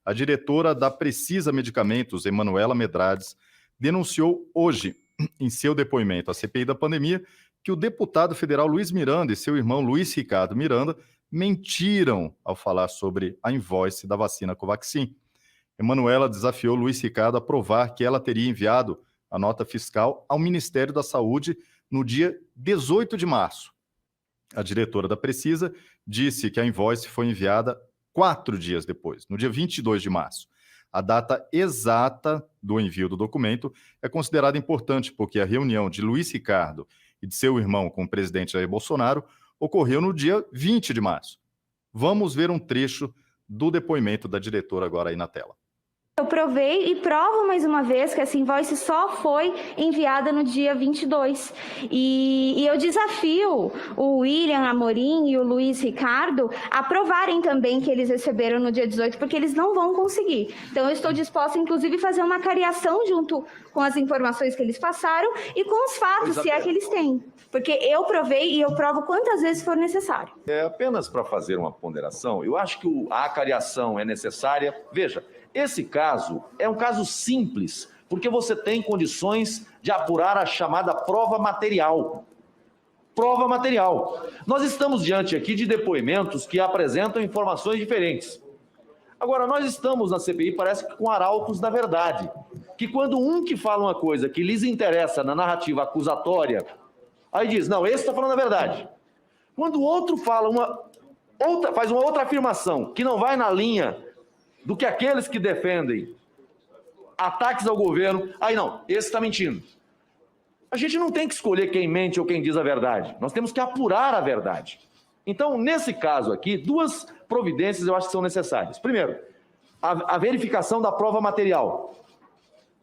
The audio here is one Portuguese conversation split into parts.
A diretora da Precisa Medicamentos, Emanuela Medrades, denunciou hoje, em seu depoimento à CPI da pandemia, que o deputado federal Luiz Miranda e seu irmão Luiz Ricardo Miranda mentiram ao falar sobre a invoice da vacina Covaxin. Emanuela desafiou Luiz Ricardo a provar que ela teria enviado a nota fiscal ao Ministério da Saúde no dia 18 de março. A diretora da Precisa disse que a invoice foi enviada 4 dias depois, no dia 22 de março. A data exata do envio do documento é considerada importante porque a reunião de Luiz Ricardo e de seu irmão com o presidente Jair Bolsonaro ocorreu no dia 20 de março. Vamos ver um trecho do depoimento da diretora agora aí na tela. Eu provei e provo mais uma vez que essa invoice só foi enviada no dia 22. E eu desafio o William Amorim e o Luiz Ricardo a provarem também que eles receberam no dia 18, porque eles não vão conseguir. Então eu estou disposta, inclusive, a fazer uma cariação junto com as informações que eles passaram e com os fatos, se é que eles têm. Porque eu provei e eu provo quantas vezes for necessário. Apenas para fazer uma ponderação, eu acho que a acariação é necessária. Veja, esse caso é um caso simples, porque você tem condições de apurar a chamada prova material. Prova material. Nós estamos diante aqui de depoimentos que apresentam informações diferentes. Agora, nós estamos na CPI, parece que com arautos da verdade, que quando um que fala uma coisa que lhes interessa na narrativa acusatória, aí diz, não, esse está falando a verdade. Quando o outro fala faz uma outra afirmação que não vai na linha do que aqueles que defendem ataques ao governo, aí não, esse está mentindo. A gente não tem que escolher quem mente ou quem diz a verdade, nós temos que apurar a verdade. Então, nesse caso aqui, 2 providências eu acho que são necessárias. Primeiro, a verificação da prova material.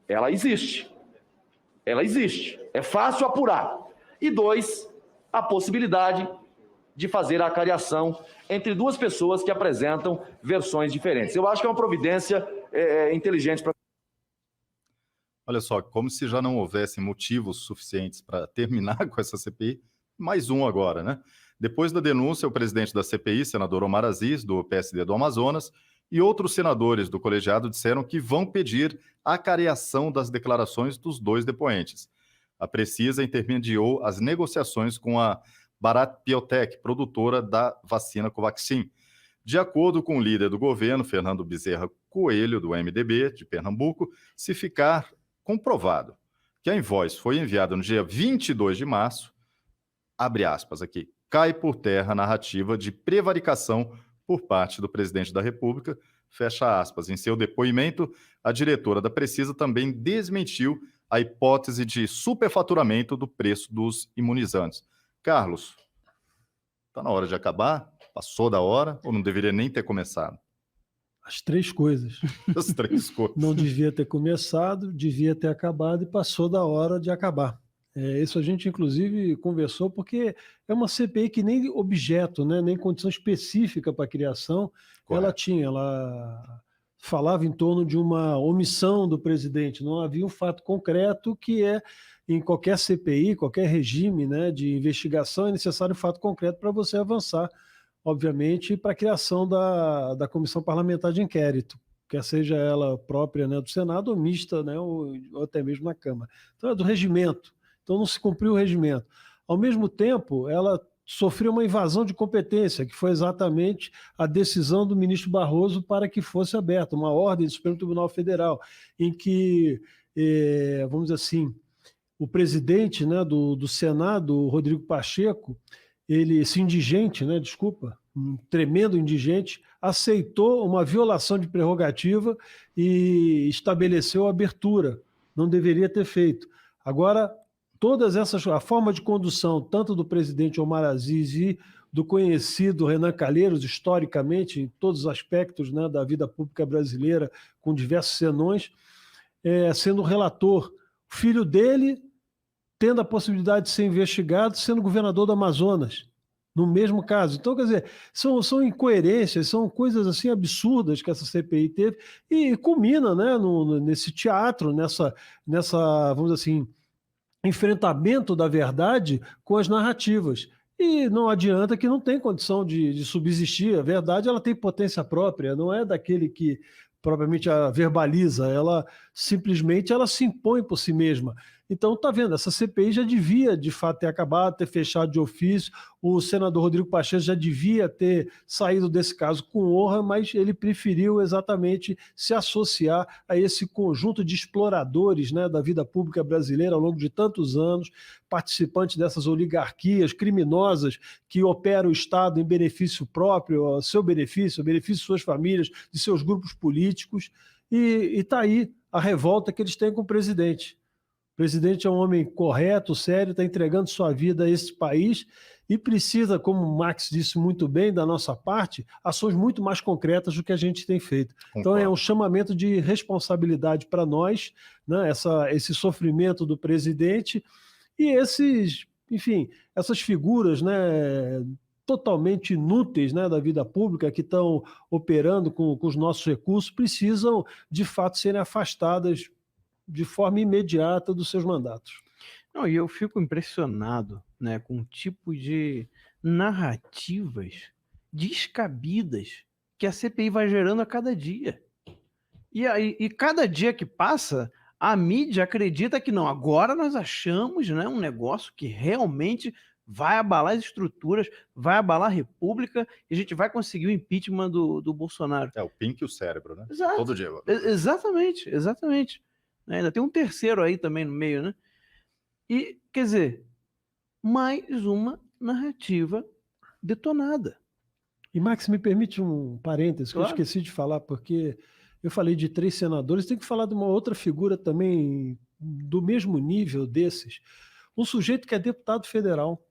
Ela existe, é fácil apurar. E 2, a possibilidade de fazer a acariação entre 2 pessoas que apresentam versões diferentes. Eu acho que é uma providência inteligente para... Olha só, como se já não houvessem motivos suficientes para terminar com essa CPI, mais um agora, né? Depois da denúncia, o presidente da CPI, senador Omar Aziz, do PSD do Amazonas, e outros senadores do colegiado disseram que vão pedir a acariação das declarações dos 2 depoentes. A Precisa intermediou as negociações com a Bharat Biotech, produtora da vacina Covaxin. De acordo com o líder do governo, Fernando Bezerra Coelho, do MDB de Pernambuco, se ficar comprovado que a invoice foi enviada no dia 22 de março, abre aspas aqui, cai por terra a narrativa de prevaricação por parte do presidente da República, fecha aspas. Em seu depoimento, a diretora da Precisa também desmentiu a hipótese de superfaturamento do preço dos imunizantes. Carlos, está na hora de acabar? Passou da hora ou não deveria nem ter começado? As 3 coisas. As 3 coisas. Não devia ter começado, devia ter acabado e passou da hora de acabar. Isso a gente, inclusive, conversou porque é uma CPI que nem objeto, né, nem condição específica para a criação ela tinha. Ela falava em torno de uma omissão do presidente. Não havia um fato concreto que em qualquer CPI, qualquer regime, né, de investigação, é necessário um fato concreto para você avançar, obviamente, para a criação da comissão parlamentar de inquérito, quer seja ela própria, né, do Senado ou mista, né, ou até mesmo na Câmara. Então é do regimento. Então não se cumpriu o regimento. Ao mesmo tempo, ela sofreu uma invasão de competência, que foi exatamente a decisão do ministro Barroso para que fosse aberta, uma ordem do Supremo Tribunal Federal, em que, vamos dizer assim, o presidente, né, do Senado, o Rodrigo Pacheco, esse indigente, né, desculpa, um tremendo indigente, aceitou uma violação de prerrogativa e estabeleceu a abertura. Não deveria ter feito. Agora, a forma de condução, tanto do presidente Omar Aziz e do conhecido Renan Calheiros, historicamente, em todos os aspectos, né, da vida pública brasileira, com diversos senões, sendo relator, o filho dele tendo a possibilidade de ser investigado, sendo governador do Amazonas, no mesmo caso. Então, quer dizer, são incoerências, são coisas assim absurdas que essa CPI teve e culmina, né, nesse teatro, nessa, vamos dizer assim, enfrentamento da verdade com as narrativas. E não adianta que não tem condição de subsistir. A verdade ela tem potência própria, não é daquele que propriamente a verbaliza, ela simplesmente ela se impõe por si mesma. Então, tá vendo, essa CPI já devia, de fato, ter acabado, ter fechado de ofício, o senador Rodrigo Pacheco já devia ter saído desse caso com honra, mas ele preferiu exatamente se associar a esse conjunto de exploradores, né, da vida pública brasileira ao longo de tantos anos, participantes dessas oligarquias criminosas que operam o Estado em benefício próprio, ao seu benefício, ao benefício de suas famílias, de seus grupos políticos, e está aí a revolta que eles têm com o presidente. O presidente é um homem correto, sério, está entregando sua vida a esse país e precisa, como o Max disse muito bem, da nossa parte, ações muito mais concretas do que a gente tem feito. Concordo. Então é um chamamento de responsabilidade para nós, né, esse sofrimento do presidente e essas figuras, né, totalmente inúteis, né, da vida pública que estão operando com os nossos recursos precisam, de fato, serem afastadas de forma imediata dos seus mandatos. Não, e eu fico impressionado, né, com o tipo de narrativas descabidas que a CPI vai gerando a cada dia. E cada dia que passa, a mídia acredita que não, agora nós achamos, né, um negócio que realmente vai abalar as estruturas, vai abalar a República e a gente vai conseguir o impeachment do Bolsonaro. É o pink e o cérebro, né? Exato. Todo dia. Exatamente, exatamente. Ainda tem um terceiro aí também no meio, né? E, quer dizer, mais uma narrativa detonada. E, Max, me permite um parênteses que eu esqueci de falar, porque eu falei de 3 senadores, tem que falar de uma outra figura também do mesmo nível desses. Um sujeito que é deputado federal,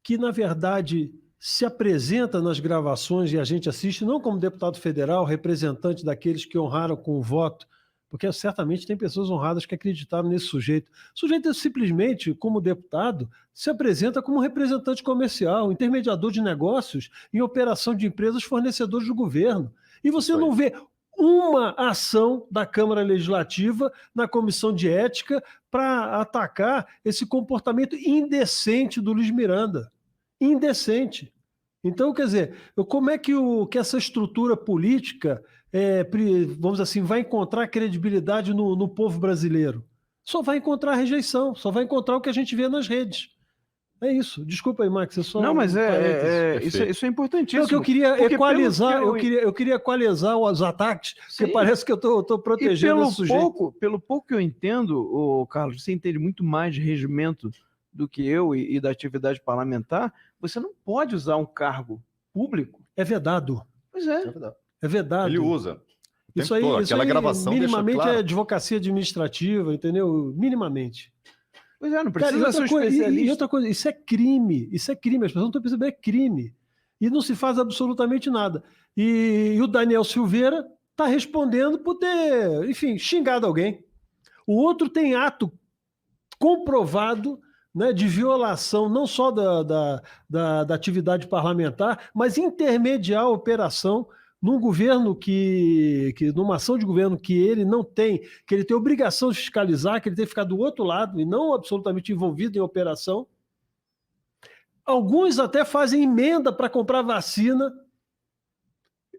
que, na verdade, se apresenta nas gravações e a gente assiste não como deputado federal, representante daqueles que honraram com o voto, porque certamente tem pessoas honradas que acreditaram nesse sujeito. O sujeito simplesmente, como deputado, se apresenta como representante comercial, intermediador de negócios em operação de empresas fornecedoras do governo. E você não vê uma ação da Câmara Legislativa na Comissão de Ética para atacar esse comportamento indecente do Luiz Miranda. Indecente. Então, quer dizer, como é que essa estrutura política, vamos dizer assim, vai encontrar credibilidade no povo brasileiro? Só vai encontrar rejeição, só vai encontrar o que a gente vê nas redes. É isso. Desculpa aí, Max. Não, mas isso é importantíssimo. Não, que eu queria equalizar, eu queria equalizar os ataques, porque parece que eu estou protegendo esse sujeito. Pelo pouco que eu entendo, Carlos, você entende muito mais de regimento do que eu e da atividade parlamentar, você não pode usar um cargo público. É vedado. Pois é. É vedado. Ele usa. Isso aí, aquela gravação minimamente deixa claro. É advocacia administrativa, entendeu? Minimamente. Pois é, não precisa ser um especialista. E outra coisa, isso é crime, as pessoas não estão percebendo, é crime. E não se faz absolutamente nada. E o Daniel Silveira está respondendo por ter, enfim, xingado alguém. O outro tem ato comprovado, né, de violação não só da atividade parlamentar, mas intermediar a operação num governo numa ação de governo que ele não tem, que ele tem obrigação de fiscalizar, que ele tem que ficar do outro lado e não absolutamente envolvido em operação. Alguns até fazem emenda para comprar vacina,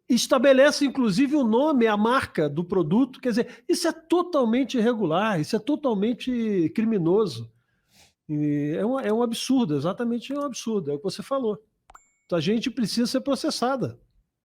estabelece inclusive o nome, a marca do produto. Quer dizer, isso é totalmente irregular, isso é totalmente criminoso. E é um absurdo, exatamente um absurdo, é o que você falou. A gente precisa ser processada.